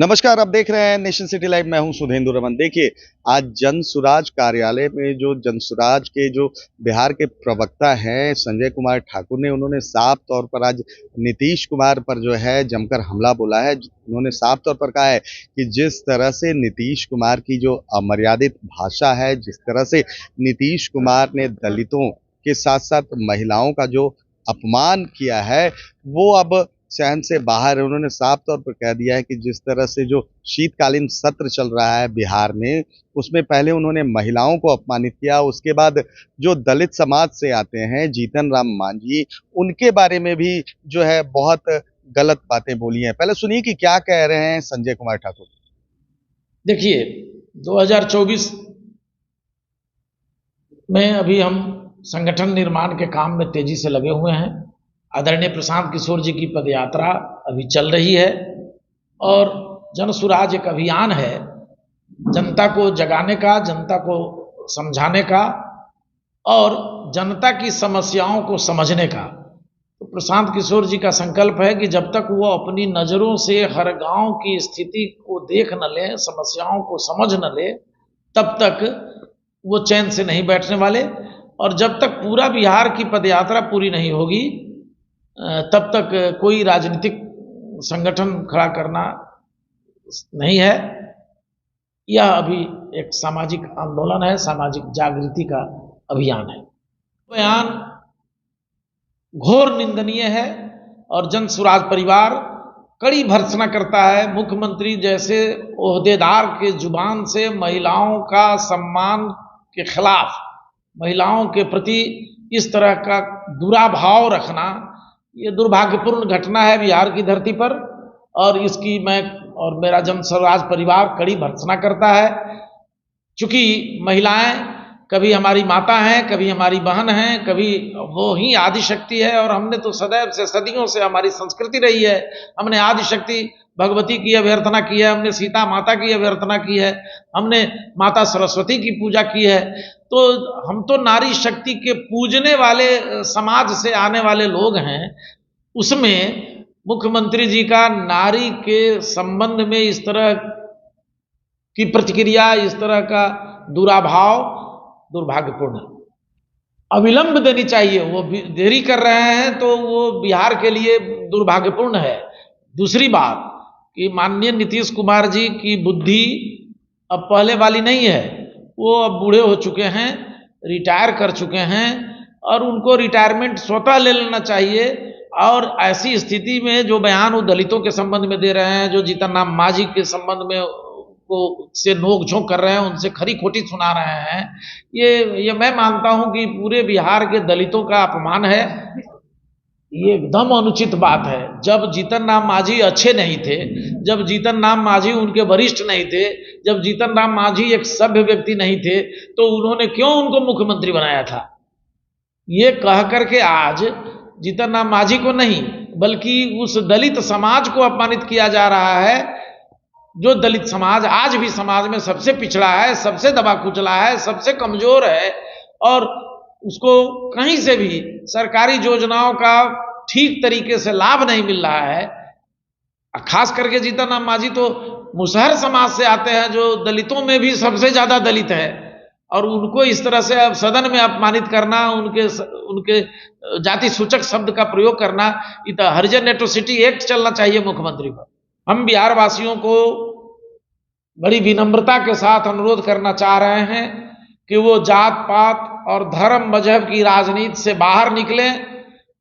नमस्कार, आप देख रहे हैं नेशन सिटी लाइव। मैं हूं सुधेंद्र रमन। देखिए, आज जनसुराज कार्यालय में जो जनसुराज के जो बिहार के प्रवक्ता हैं संजय कुमार ठाकुर ने, उन्होंने साफ तौर पर आज नीतीश कुमार पर जो है जमकर हमला बोला है। उन्होंने साफ तौर पर कहा है कि जिस तरह से नीतीश कुमार की जो अमर्यादित भाषा है, जिस तरह से नीतीश कुमार ने दलितों के साथ साथ महिलाओं का जो अपमान किया है, वो अब सहन से बाहर है। उन्होंने साफ तौर पर कह दिया है कि जिस तरह से जो शीतकालीन सत्र चल रहा है बिहार में, उसमें पहले उन्होंने महिलाओं को अपमानित किया, उसके बाद जो दलित समाज से आते हैं जीतन राम मांझी, उनके बारे में भी जो है बहुत गलत बातें बोली हैं। पहले सुनिए कि क्या कह रहे हैं संजय कुमार ठाकुर। देखिए, 2024 में अभी हम संगठन निर्माण के काम में तेजी से लगे हुए हैं। आदरणीय प्रशांत किशोर जी की पदयात्रा अभी चल रही है और जनसुराज एक अभियान है जनता को जगाने का, जनता को समझाने का और जनता की समस्याओं को समझने का। तो प्रशांत किशोर जी का संकल्प है कि जब तक वो अपनी नज़रों से हर गांव की स्थिति को देख न ले, समस्याओं को समझ न ले, तब तक वो चैन से नहीं बैठने वाले। और जब तक पूरा बिहार की पदयात्रा पूरी नहीं होगी तब तक कोई राजनीतिक संगठन खड़ा करना नहीं है। यह अभी एक सामाजिक आंदोलन है, सामाजिक जागृति का अभियान है। बयान घोर निंदनीय है और जनसुराज परिवार कड़ी भर्त्सना करता है मुख्यमंत्री जैसे ओहदेदार के जुबान से महिलाओं का सम्मान के खिलाफ, महिलाओं के प्रति इस तरह का बुरा भाव रखना, ये दुर्भाग्यपूर्ण घटना है बिहार की धरती पर। और इसकी मैं और मेरा जनसुराज परिवार कड़ी भर्त्सना करता है। चूंकि महिलाएं कभी हमारी माता हैं, कभी हमारी बहन हैं, कभी वो ही आदि शक्ति है। और हमने तो सदैव से, सदियों से हमारी संस्कृति रही है, हमने आदि शक्ति भगवती की अभ्यर्थना की है, हमने सीता माता की अभ्यर्थना की है, हमने माता सरस्वती की पूजा की है। तो हम तो नारी शक्ति के पूजने वाले समाज से आने वाले लोग हैं। उसमें मुख्यमंत्री जी का नारी के संबंध में इस तरह की प्रतिक्रिया, इस तरह का दुराभाव दुर्भाग्यपूर्ण है, अविलंब देनी चाहिए। वो देरी कर रहे हैं तो वो बिहार के लिए दुर्भाग्यपूर्ण है। दूसरी बात कि माननीय नीतीश कुमार जी की बुद्धि अब पहले वाली नहीं है। वो अब बूढ़े हो चुके हैं, रिटायर कर चुके हैं और उनको रिटायरमेंट स्वतः ले लेना चाहिए। और ऐसी स्थिति में जो बयान वो दलितों के संबंध में दे रहे हैं, जो जीतन राम मांझी के संबंध में को से नोक झोंक कर रहे हैं, उनसे खरी खोटी सुना रहे हैं, ये मैं मानता हूं कि पूरे बिहार के दलितों का अपमान है। ये एकदम अनुचित बात है। जब जीतन राम मांझी अच्छे नहीं थे, जब जीतन राम मांझी उनके वरिष्ठ नहीं थे, जब जीतन राम मांझी एक सभ्य व्यक्ति नहीं थे, तो उन्होंने क्यों उनको मुख्यमंत्री बनाया था? ये कह करके आज जीतन राम मांझी को नहीं बल्कि उस दलित समाज को अपमानित किया जा रहा है, जो दलित समाज आज भी समाज में सबसे पिछड़ा है, सबसे दबा कुचला है, सबसे कमजोर है और उसको कहीं से भी सरकारी योजनाओं का ठीक तरीके से लाभ नहीं मिल रहा है। खास करके जीतन राम मांझी तो मुसहर समाज से आते हैं, जो दलितों में भी सबसे ज्यादा दलित है, और उनको इस तरह से अब सदन में अपमानित करना, उनके जाति सूचक शब्द का प्रयोग करना, ये तो हरिजन एट्रोसिटी एक्ट चलना चाहिए मुख्यमंत्री पर। हम बिहार वासियों को बड़ी विनम्रता के साथ अनुरोध करना चाह रहे हैं कि वो जात पात और धर्म मजहब की राजनीति से बाहर निकलें।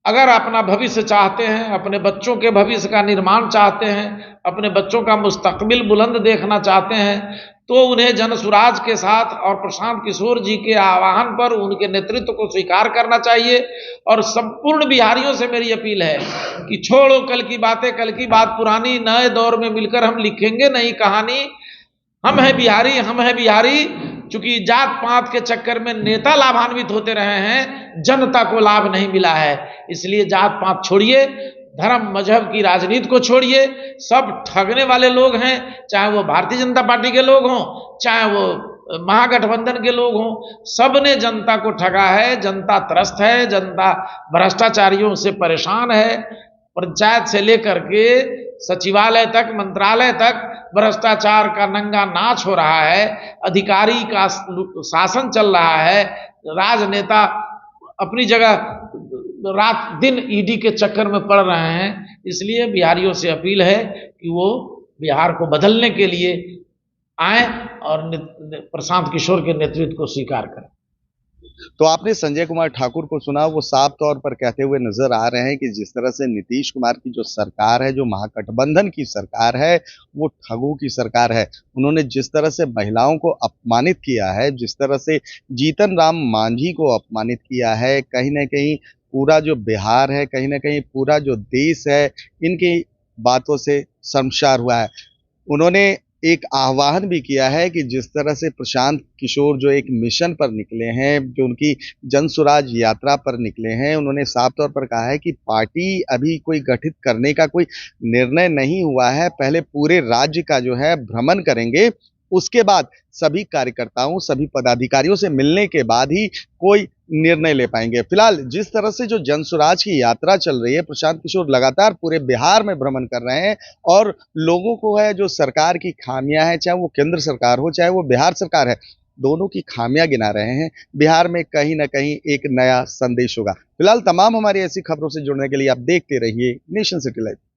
अगर अपना भविष्य चाहते हैं, अपने बच्चों के भविष्य का निर्माण चाहते हैं, अपने बच्चों का मुस्तकबिल बुलंद देखना चाहते हैं, तो उन्हें जनसुराज के साथ और प्रशांत किशोर जी के आह्वान पर उनके नेतृत्व को स्वीकार करना चाहिए। और संपूर्ण बिहारियों से मेरी अपील है कि छोड़ो कल की बातें, कल की बात पुरानी, नए दौर में मिलकर हम लिखेंगे नई कहानी। हम है बिहारी, हम है बिहारी। चूंकि जात पात के चक्कर में नेता लाभान्वित होते रहे हैं, जनता को लाभ नहीं मिला है। इसलिए जात पात छोड़िए, धर्म मजहब की राजनीति को छोड़िए। सब ठगने वाले लोग हैं, चाहे वो भारतीय जनता पार्टी के लोग हों, चाहे वो महागठबंधन के लोग हों, सबने जनता को ठगा है। जनता त्रस्त है, जनता भ्रष्टाचारियों से परेशान है। पंचायत से लेकर के सचिवालय तक, मंत्रालय तक भ्रष्टाचार का नंगा नाच हो रहा है, अधिकारी का शासन चल रहा है, राजनेता अपनी जगह रात दिन ईडी के चक्कर में पड़ रहे हैं। इसलिए बिहारियों से अपील है कि वो बिहार को बदलने के लिए आए और प्रशांत किशोर के नेतृत्व को स्वीकार करें। तो आपने संजय कुमार ठाकुर को सुना, वो साफ तौर पर कहते हुए नजर आ रहे हैं कि जिस तरह से नीतीश कुमार की जो सरकार है, जो महागठबंधन की सरकार है, वो ठगों की सरकार है। उन्होंने जिस तरह से महिलाओं को अपमानित किया है, जिस तरह से जीतन राम मांझी को अपमानित किया है, कहीं ना कहीं पूरा जो बिहार है, कहीं ना कहीं पूरा जो देश है, इनकी बातों से शर्मसार हुआ है। उन्होंने एक आह्वान भी किया है कि जिस तरह से प्रशांत किशोर जो एक मिशन पर निकले हैं, जो उनकी जनसुराज यात्रा पर निकले हैं, उन्होंने साफ तौर पर कहा है कि पार्टी अभी कोई गठित करने का कोई निर्णय नहीं हुआ है, पहले पूरे राज्य का जो है भ्रमण करेंगे, उसके बाद सभी कार्यकर्ताओं, सभी पदाधिकारियों से मिलने के बाद ही कोई निर्णय ले पाएंगे। फिलहाल जिस तरह से जो जनसुराज की यात्रा चल रही है, प्रशांत किशोर लगातार पूरे बिहार में भ्रमण कर रहे हैं और लोगों को है जो सरकार की खामियां हैं, चाहे वो केंद्र सरकार हो, चाहे वो बिहार सरकार है, दोनों की खामियां गिना रहे हैं। बिहार में कहीं ना कहीं एक नया संदेश होगा। फिलहाल तमाम हमारी ऐसी खबरों से जुड़ने के लिए आप देखते रहिए नेशन सिटी लाइव।